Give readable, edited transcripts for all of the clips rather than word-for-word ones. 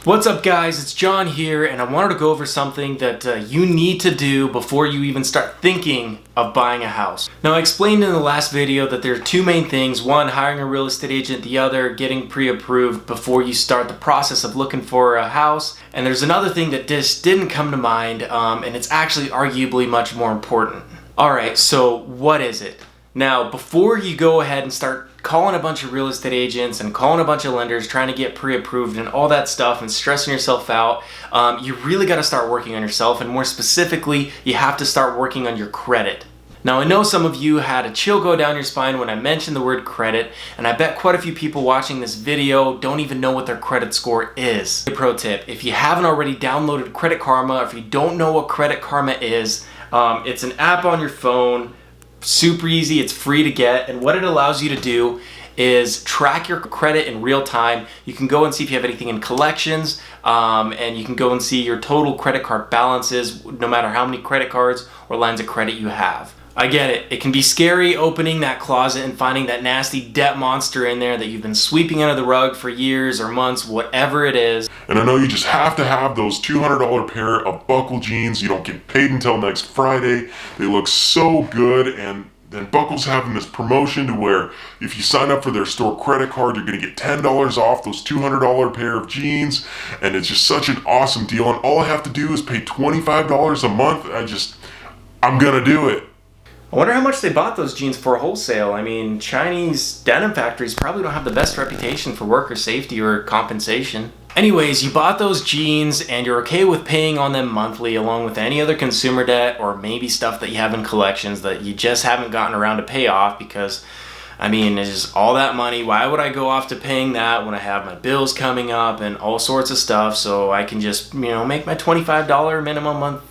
What's up guys, it's John here, and I wanted to go over something that you need to do before you even start thinking of buying a house. Now, I explained in the last video that there are two main things: one, hiring a real estate agent; the other, getting pre-approved before you start the process of looking for a house. And there's another thing that just didn't come to mind, and it's actually arguably much more important. Alright, so what is it? Now, before you go ahead and start calling a bunch of real estate agents and calling a bunch of lenders, trying to get pre-approved and all that stuff and stressing yourself out, you really got to start working on yourself, and more specifically, you have to start working on your credit. Now, I know some of you had a chill go down your spine when I mentioned the word credit, and I bet quite a few people watching this video don't even know what their credit score is. Pro tip: if you haven't already downloaded Credit Karma, or if you don't know what Credit Karma is, it's an app on your phone. Super easy, it's free to get, and what it allows you to do is track your credit in real time. You can go and see if you have anything in collections, and you can go and see your total credit card balances, no matter how many credit cards or lines of credit you have. I get it. It can be scary opening that closet and finding that nasty debt monster in there that you've been sweeping under the rug for years or months, whatever it is. And I know you just have to have those $200 pair of Buckle jeans. You don't get paid until next Friday. They look so good, and then Buckle's having this promotion to where if you sign up for their store credit card, you're going to get $10 off those $200 pair of jeans, and it's just such an awesome deal. And all I have to do is pay $25 a month. I'm gonna do it. I wonder how much they bought those jeans for wholesale. I mean, Chinese denim factories probably don't have the best reputation for worker safety or compensation. Anyways, you bought those jeans and you're okay with paying on them monthly, along with any other consumer debt or maybe stuff that you have in collections that you just haven't gotten around to pay off because, I mean, it's just all that money. Why would I go off to paying that when I have my bills coming up and all sorts of stuff, so I can just, make my $25 minimum month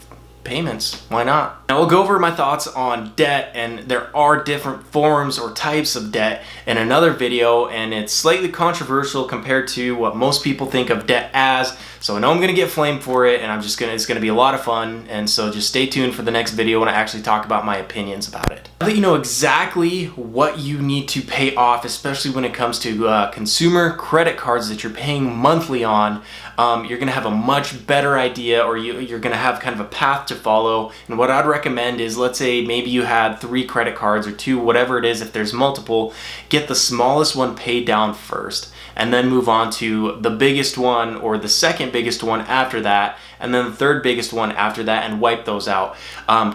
payments? Why not? Now, we'll go over my thoughts on debt, and there are different forms or types of debt in another video, and it's slightly controversial compared to what most people think of debt as. So I know I'm gonna get flamed for it, and it's gonna be a lot of fun, and so just stay tuned for the next video when I actually talk about my opinions about it. Now that you know exactly what you need to pay off, especially when it comes to consumer credit cards that you're paying monthly on, you're gonna have a much better idea, or you're gonna have kind of a path to follow. And what I'd recommend is, let's say maybe you had 3 credit cards or 2, whatever it is. If there's multiple, get the smallest one paid down first, and then move on to the biggest one or the second biggest one after that, and then the third biggest one after that, and wipe those out.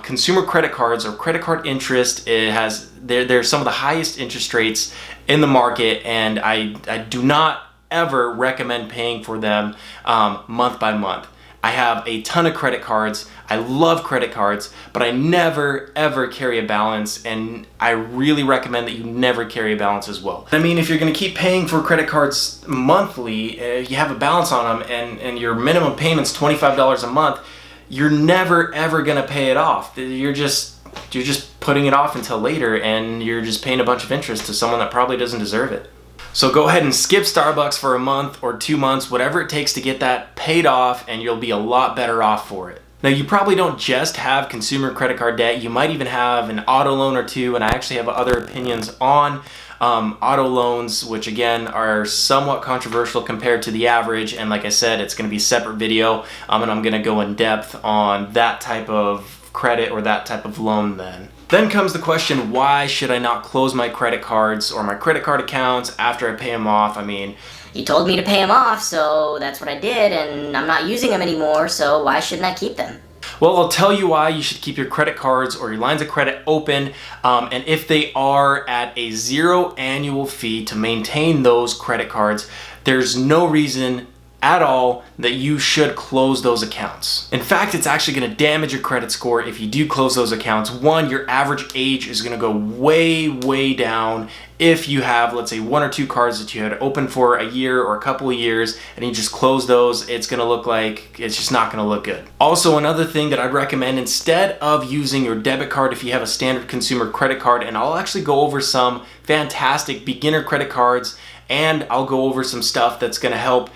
Consumer credit cards, or credit card interest, they're some of the highest interest rates in the market, and I do not ever recommend paying for them month by month. I have a ton of credit cards. I love credit cards, but I never ever carry a balance, and I really recommend that you never carry a balance as well. I mean, if you're gonna keep paying for credit cards monthly, you have a balance on them, and your minimum payment's $25 a month, you're never ever gonna pay it off. You're just putting it off until later, and you're just paying a bunch of interest to someone that probably doesn't deserve it. So go ahead and skip Starbucks for a month or 2 months, whatever it takes to get that paid off, and you'll be a lot better off for it. Now, you probably don't just have consumer credit card debt. You might even have an auto loan or 2, and I actually have other opinions on auto loans, which again are somewhat controversial compared to the average. And like I said, it's going to be a separate video, and I'm going to go in depth on that type of credit or that type of loan then. Then comes the question, why should I not close my credit cards or my credit card accounts after I pay them off? I mean, you told me to pay them off, so that's what I did, and I'm not using them anymore, so why shouldn't I keep them? Well, I'll tell you why you should keep your credit cards or your lines of credit open, and if they are at a 0 annual fee to maintain those credit cards, there's no reason at all that you should close those accounts. In fact, it's actually going to damage your credit score if you do close those accounts. One, your average age is going to go way down if you have, let's say, 1 or 2 cards that you had open for a year or a couple of years, and you just close those. It's going to look like it's just not going to look good. Also, another thing that I'd recommend, instead of using your debit card if you have a standard consumer credit card, and I'll actually go over some fantastic beginner credit cards, and I'll go over some stuff that's going to help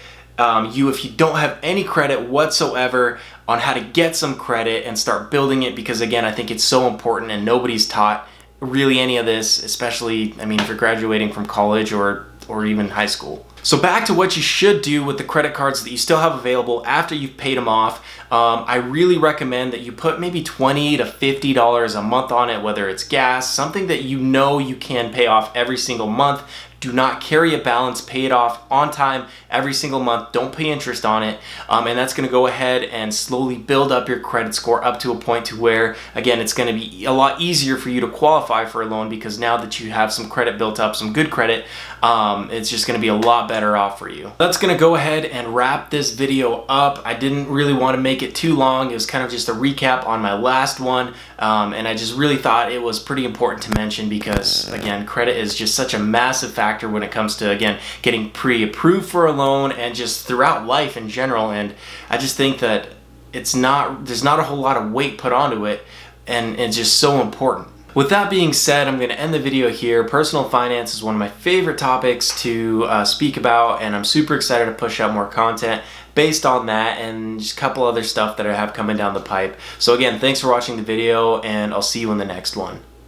you, if you don't have any credit whatsoever, on how to get some credit and start building it, because again, I think it's so important, and nobody's taught really any of this, especially, I mean, if you're graduating from college or even high school. So back to what you should do with the credit cards that you still have available after you've paid them off. I really recommend that you put maybe $20 to $50 a month on it, whether it's gas, something that you know you can pay off every single month. Do not carry a balance, pay it off on time every single month. Don't pay interest on it. And that's going to go ahead and slowly build up your credit score up to a point to where, again, it's going to be a lot easier for you to qualify for a loan, because now that you have some credit built up, some good credit, it's just going to be a lot better off for you. That's going to go ahead and wrap this video up. I didn't really want to make it too long. It was kind of just a recap on my last one. And I just really thought it was pretty important to mention because, again, credit is just such a massive factor when it comes to, again, getting pre-approved for a loan and just throughout life in general. And I just think that there's not a whole lot of weight put onto it, and it's just so important. With that being said, I'm going to end the video here. Personal finance is one of my favorite topics to speak about, and I'm super excited to push out more content based on that and just a couple other stuff that I have coming down the pipe. So again, thanks for watching the video, and I'll see you in the next one.